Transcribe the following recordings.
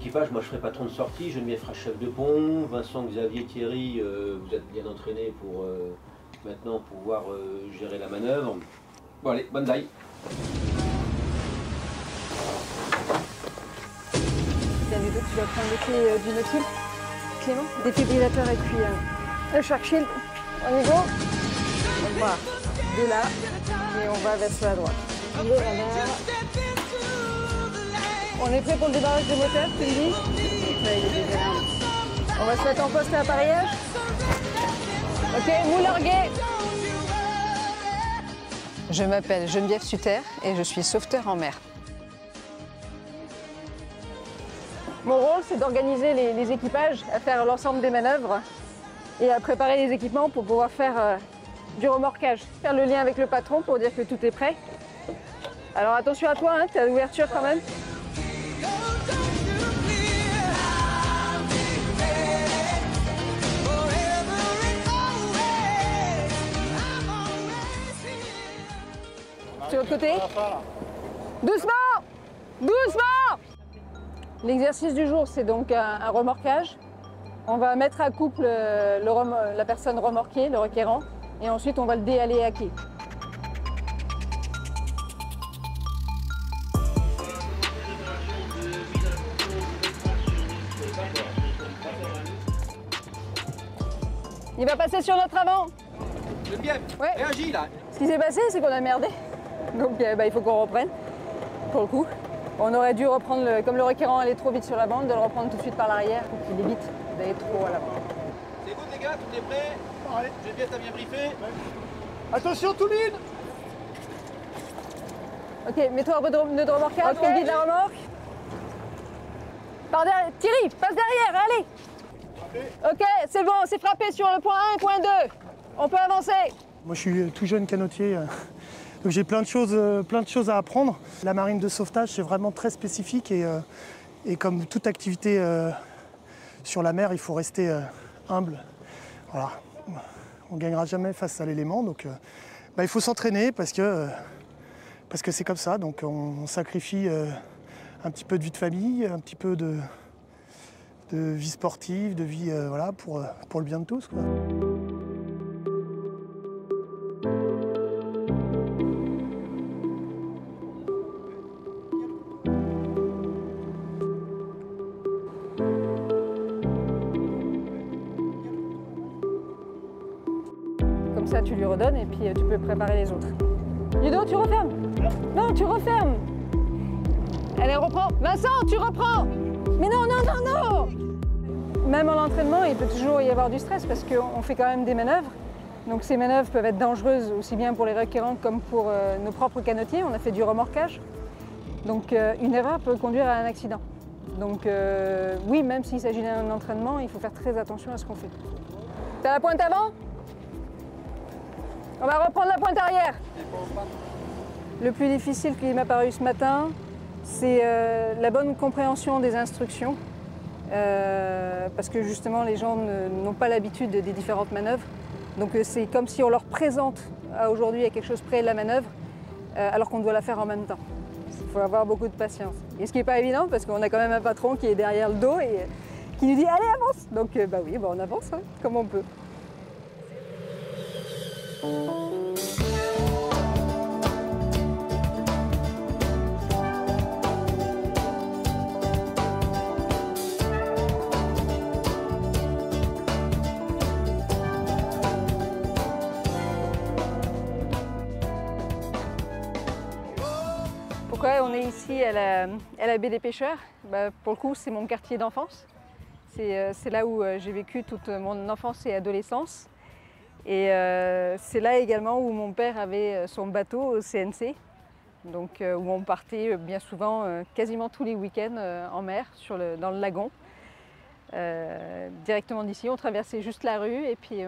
équipages, moi je ferai patron de sortie, Geneviève fera chef de pont, Vincent, Xavier, Thierry, vous êtes bien entraînés pour maintenant pouvoir gérer la manœuvre. Bon allez, bonne daille. Bien du tout, tu vas prendre les clés du Nautil, Clément, défibrillateur et puis le Shark Shield. On y go. On va de là et on va vers la droite. On est prêt pour le débarrage des moteurs, tu me dis? Ouais, il est déjà là. On va se mettre en poste à appareillage. Ok, moule orguet. Je m'appelle Geneviève Sutter et je suis sauveteur en mer. Mon rôle, c'est d'organiser les équipages à faire l'ensemble des manœuvres et à préparer les équipements pour pouvoir faire du remorquage. Faire le lien avec le patron pour dire que tout est prêt. Alors attention à toi, hein, tu as l'ouverture quand même. Sur l'autre côté. Doucement! Doucement! L'exercice du jour, c'est donc un remorquage. On va mettre à couple la personne remorquée, le requérant, et ensuite on va le déhaler à quai. Il va passer sur notre avant. Geneviève, ouais. Réagis là. Ce qui s'est passé, c'est qu'on a merdé. Donc il faut qu'on reprenne, pour le coup. On aurait dû reprendre, comme le requérant allait trop vite sur la bande, de le reprendre tout de suite par l'arrière pour qu'il évite d'aller trop à l'avant. C'est good les gars, tout est prêt? Allez, Geneviève, t'as bien briefé? Ouais. Attention, tout ligne. Ok, mets-toi en mode de remorquage, on guide la remorque. Par derrière, Thierry, passe derrière, allez. Ok, c'est bon, c'est frappé sur le point 1 et point 2. On peut avancer. Moi, je suis tout jeune canotier, donc j'ai plein de choses à apprendre. La marine de sauvetage, c'est vraiment très spécifique et comme toute activité sur la mer, il faut rester humble. Voilà. On ne gagnera jamais face à l'élément, donc il faut s'entraîner parce que c'est comme ça. Donc on sacrifie un petit peu de vie de famille, un petit peu de vie sportive, de vie voilà, pour le bien de tous, quoi. Comme ça, tu lui redonnes et puis tu peux préparer les autres. Ludo, tu refermes. Non, tu refermes. Allez, reprends. Vincent, tu reprends. Mais non, non, non, non. Même en entraînement, il peut toujours y avoir du stress parce qu'on fait quand même des manœuvres. Donc ces manœuvres peuvent être dangereuses aussi bien pour les requérants comme pour nos propres canotiers. On a fait du remorquage. Donc une erreur peut conduire à un accident. Donc oui, même s'il s'agit d'un entraînement, il faut faire très attention à ce qu'on fait. T'as la pointe avant? On va reprendre la pointe arrière. Le plus difficile qui m'a paru ce matin, c'est la bonne compréhension des instructions. Parce que justement, les gens n'ont pas l'habitude des différentes manœuvres. Donc c'est comme si on leur présente aujourd'hui à quelque chose près de la manœuvre, alors qu'on doit la faire en même temps. Il faut avoir beaucoup de patience. Et ce qui n'est pas évident, parce qu'on a quand même un patron qui est derrière le dos et qui nous dit « Allez, avance !» Donc oui, on avance, hein, comme on peut. Pourquoi on est ici à la baie des Pêcheurs? Pour le coup, c'est mon quartier d'enfance. C'est là où j'ai vécu toute mon enfance et adolescence. Et c'est là également où mon père avait son bateau au CNC, donc où on partait bien souvent, quasiment tous les week-ends en mer, dans le lagon. Directement d'ici, on traversait juste la rue et puis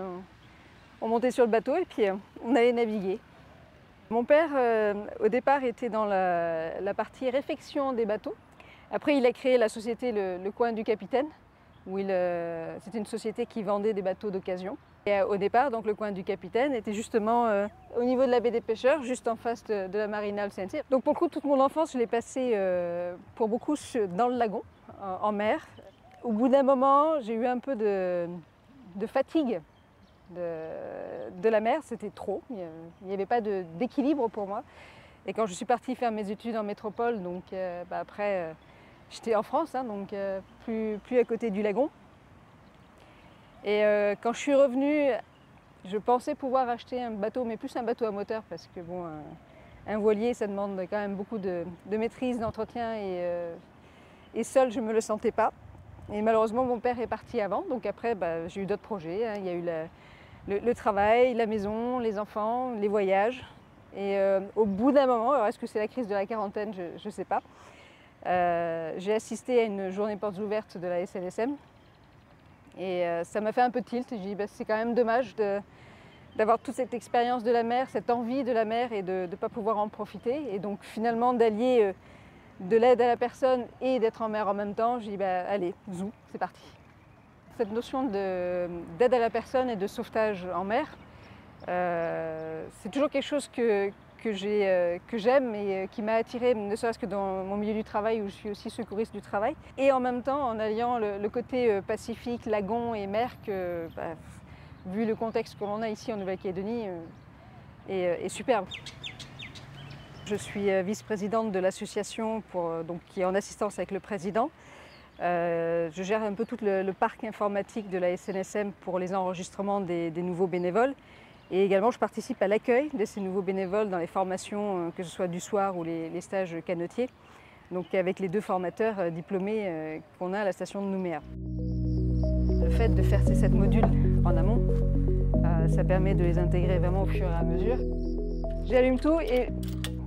on montait sur le bateau et puis on allait naviguer. Mon père, au départ, était dans la partie réfection des bateaux. Après, il a créé la société Le Coin du Capitaine, où c'était une société qui vendait des bateaux d'occasion. Et au départ, donc, le Coin du Capitaine était justement au niveau de la baie des Pêcheurs, juste en face de la marina le CNC. Donc pour le coup, toute mon enfance, je l'ai passée pour beaucoup dans le lagon, en mer. Au bout d'un moment, j'ai eu un peu de fatigue de la mer, c'était trop. Il n'y avait pas d'équilibre pour moi. Et quand je suis partie faire mes études en métropole, donc après, j'étais en France, hein, donc plus à côté du lagon. Et quand je suis revenue, je pensais pouvoir acheter un bateau, mais plus un bateau à moteur, parce que bon, un voilier, ça demande quand même beaucoup de maîtrise, d'entretien, et seule, je ne me le sentais pas. Et malheureusement, mon père est parti avant, donc après, j'ai eu d'autres projets. Hein. Il y a eu le travail, la maison, les enfants, les voyages. Et au bout d'un moment, alors est-ce que c'est la crise de la quarantaine, je ne sais pas, j'ai assisté à une journée portes ouvertes de la SNSM. Et ça m'a fait un peu tilt. J'ai dit, c'est quand même dommage d'avoir toute cette expérience de la mer, cette envie de la mer et de ne pas pouvoir en profiter. Et donc finalement d'allier de l'aide à la personne et d'être en mer en même temps, j'ai dit, allez, zou, c'est parti. Cette notion d'aide à la personne et de sauvetage en mer, c'est toujours quelque chose que j'aime et qui m'a attirée, ne serait-ce que dans mon milieu du travail où je suis aussi secouriste du travail. Et en même temps, en alliant le côté pacifique, lagon et mer, que, vu le contexte que l'on a ici en Nouvelle-Calédonie, est superbe. Je suis vice-présidente de l'association qui est en assistance avec le président. Je gère un peu tout le parc informatique de la SNSM pour les enregistrements des nouveaux bénévoles. Et également, je participe à l'accueil de ces nouveaux bénévoles dans les formations, que ce soit du soir ou les stages canotiers, donc avec les 2 formateurs diplômés qu'on a à la station de Nouméa. Le fait de faire ces 7 modules en amont, ça permet de les intégrer vraiment au fur et à mesure. J'allume tout et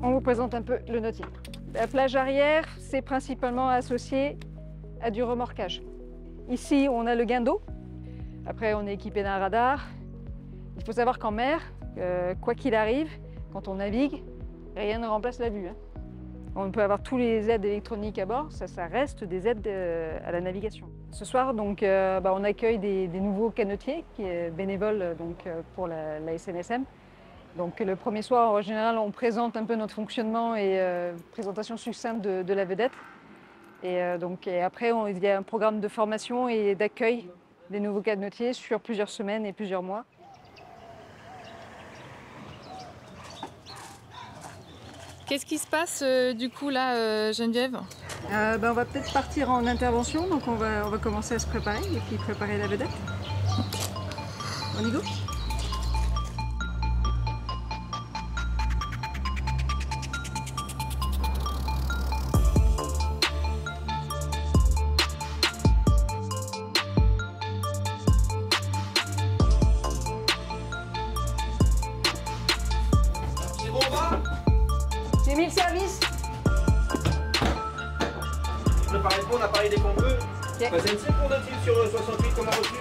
on vous présente un peu le nautique. La plage arrière, c'est principalement associé à du remorquage. Ici, on a le guindeau. Après, on est équipé d'un radar. Il faut savoir qu'en mer, quoi qu'il arrive, quand on navigue, rien ne remplace la vue. Hein. On peut avoir tous les aides électroniques à bord, ça reste des aides à la navigation. Ce soir, donc, on accueille des nouveaux canotiers qui est bénévoles pour la SNSM. Donc, le premier soir, en général, on présente un peu notre fonctionnement et présentation succincte de la vedette. Et après, il y a un programme de formation et d'accueil des nouveaux canotiers sur plusieurs semaines et plusieurs mois. Qu'est-ce qui se passe du coup là, Geneviève? On va peut-être partir en intervention, donc on va commencer à se préparer et puis préparer la vedette. On y go? C'est bon, on va? J'ai mis le service. Je prépare le bon, on a parlé dès qu'on peut. Okay. SNC pour notre île sur 68 qu'on a reçu.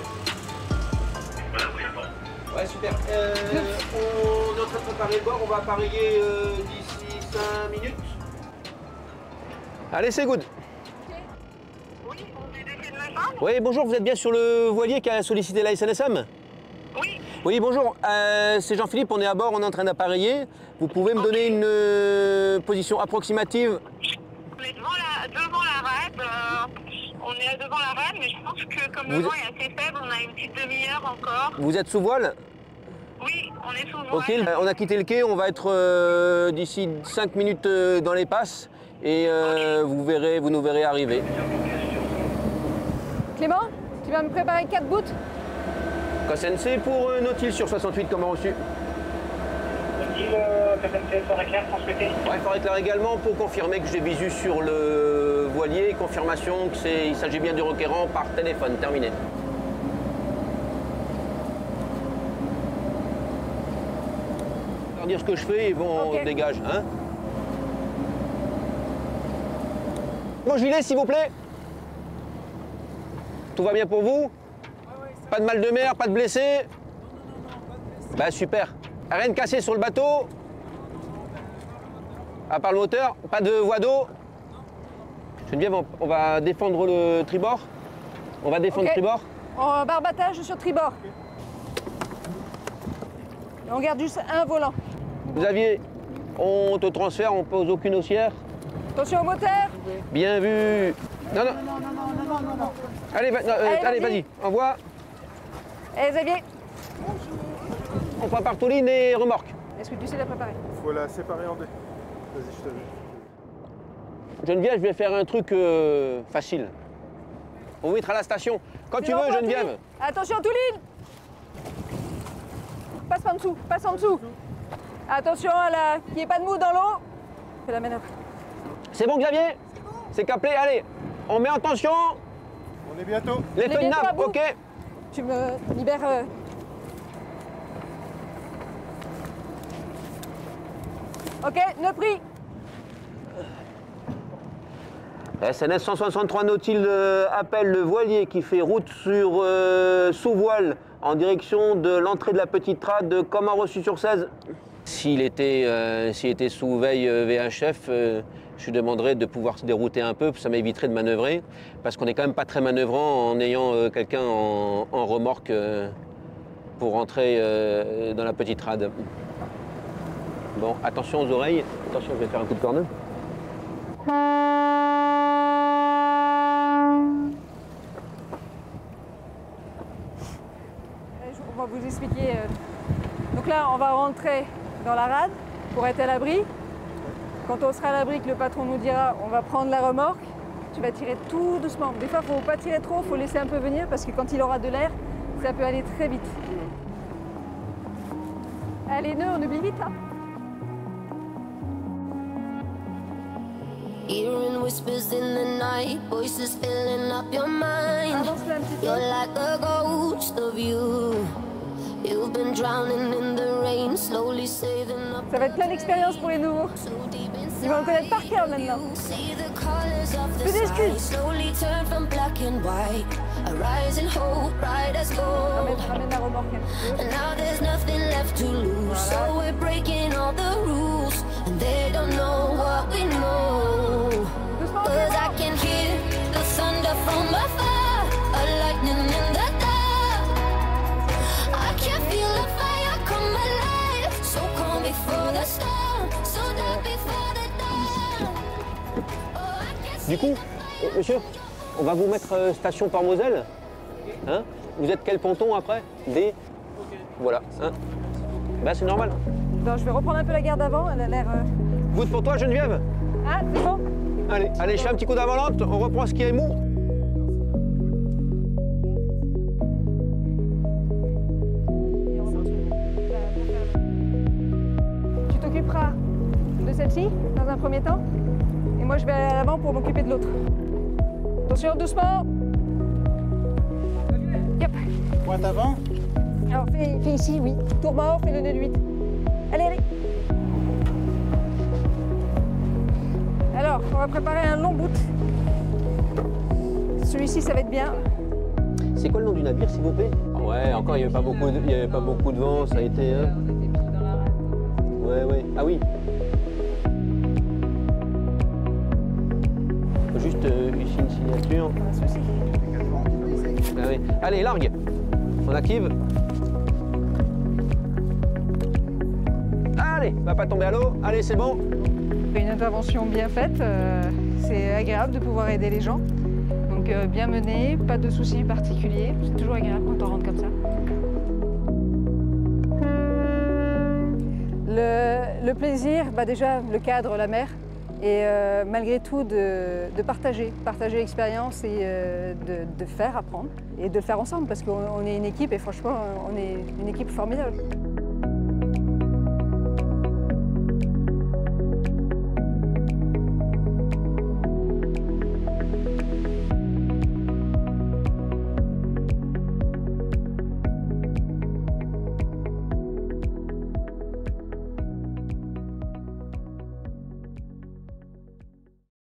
Ouais, super. On est en train de préparer le bord, on va appareiller d'ici 5 minutes. Allez, c'est good. Oui, on est défait de ma chambre. Oui, bonjour, vous êtes bien sur le voilier qui a sollicité la SNSM? Oui. Oui, bonjour, c'est Jean-Philippe, on est à bord, on est en train d'appareiller. Vous pouvez me donner une position approximative? On est devant la raide. On est devant la raide, mais je pense que comme le vent est assez faible, on a une petite demi-heure encore. Vous êtes sous voile? Oui, on est sous voile. Ok, on a quitté le quai, on va être d'ici 5 minutes dans les passes et vous nous verrez arriver. Clément, tu vas me préparer 4 bouts? KSNC pour Nautil sur 68, comment reçu? KSNC, fort éclair, transmettez. Ouais, fort éclair également pour confirmer que j'ai visu sur le voilier, confirmation qu'il s'agit bien du requérant par téléphone, terminé. Je vais leur dire ce que je fais et bon, Okay. on dégage. Hein. Bon gilet, s'il vous plaît. Tout va bien pour vous? Pas de mal de mer, pas de blessés? Bah super. Rien de cassé sur le bateau? À part le moteur, pas de voie d'eau? Geneviève, on va défendre le tribord? On va défendre le tribord? En barbatage sur tribord. Et on garde juste un volant. Xavier, on te transfère, on pose aucune haussière? Attention au moteur. Bien vu. Non, non. Non, Allez, allez, vas-y, envoie. Allez, Xavier, On prépare Touline et remorque. est-ce que tu sais la préparer? Il faut la séparer en deux. Vas-y, je te dis. Geneviève, je vais faire un truc facile. On vous mettra à la station. Quand tu veux, Geneviève. Attention, Touline. Passe en dessous, passe en dessous. Attention qu'il n'y ait pas de mou dans l'eau. Fais la manœuvre. C'est bon, Xavier? C'est câblé, allez. On met en tension. On est bientôt. Les On est feux de bientôt à nappe, bout. ok. Tu me libères. Ok, nœud pris. SNS 163 Nautil appelle le voilier qui fait route sur sous voile en direction de l'entrée de la petite rade de Comment reçu sur 16. S'il était sous veille VHF, je lui demanderais de pouvoir se dérouter un peu, ça m'éviterait de manœuvrer, parce qu'on n'est quand même pas très manœuvrant en ayant quelqu'un en remorque pour rentrer dans la petite rade. Bon, attention aux oreilles. Attention, je vais faire un coup de corne. On va vous expliquer. Donc là, on va rentrer dans la rade pour être à l'abri. Quand on sera à l'abri, que le patron nous dira, on va prendre la remorque, tu vas tirer tout doucement. Des fois, il ne faut pas tirer trop, il faut laisser un peu venir parce que quand il aura de l'air, ça peut aller très vite. Allez, nœuds, on oublie vite, hein. Hearing whispers in the night, voices filling up your mind. Avance là un petit peu. You're like a ghost of you. You've been drowning in the rain, slowly saving up. Ça va être plein d'expérience pour les nouveaux. So deep Ils vont le connaître par cœur inside maintenant. you. See the colors of the Fais des sky excuses. slowly turn from black and white. A rising hope, bright as gold. Ramène la remorque un petit peu. And now there's nothing left to lose. So we're breaking all the rules, and they don't know what we know. Doucement, Cause I can hear the thunder from afar, a lightning in the dark. I can feel the fire come alive, so calm before the storm, so dark before the dawn. Oh, I can Du coup, monsieur, on va vous mettre station Port-Moselle. Hein? Vous êtes quel ponton après? D. Voilà. Hein? Bah, c'est normal. Non, je vais reprendre un peu la garde avant, elle a l'air... Good pour toi, Geneviève? Ah, c'est bon? Allez, allez, je fais un petit coup d'avant-lente, on reprend ce qui est mou. Tu t'occuperas de celle-ci dans un premier temps, et moi je vais à l'avant pour m'occuper de l'autre. Attention, doucement. Yep. Pointe avant. Alors fais ici, oui. Tour mort, fais le nœud de 8. Allez, allez. Alors, on va préparer un long bout. Celui-ci, ça va être bien. C'est quoi le nom du navire, s'il vous plaît? Ouais, encore, il n'y avait pas beaucoup de vent, ça a été... Hein. Ouais, ouais. Ah oui. Faut juste ici une signature. Pas de souci. Ah oui. Allez, largue. On active. Allez, va pas tomber à l'eau. Allez, c'est bon. Une intervention bien faite, c'est agréable de pouvoir aider les gens. Donc bien mené, pas de soucis particuliers. C'est toujours agréable quand on rentre comme ça. Le plaisir, déjà le cadre, la mer. Et malgré tout de partager l'expérience et de faire apprendre. Et de le faire ensemble parce qu'on est une équipe et franchement on est une équipe formidable.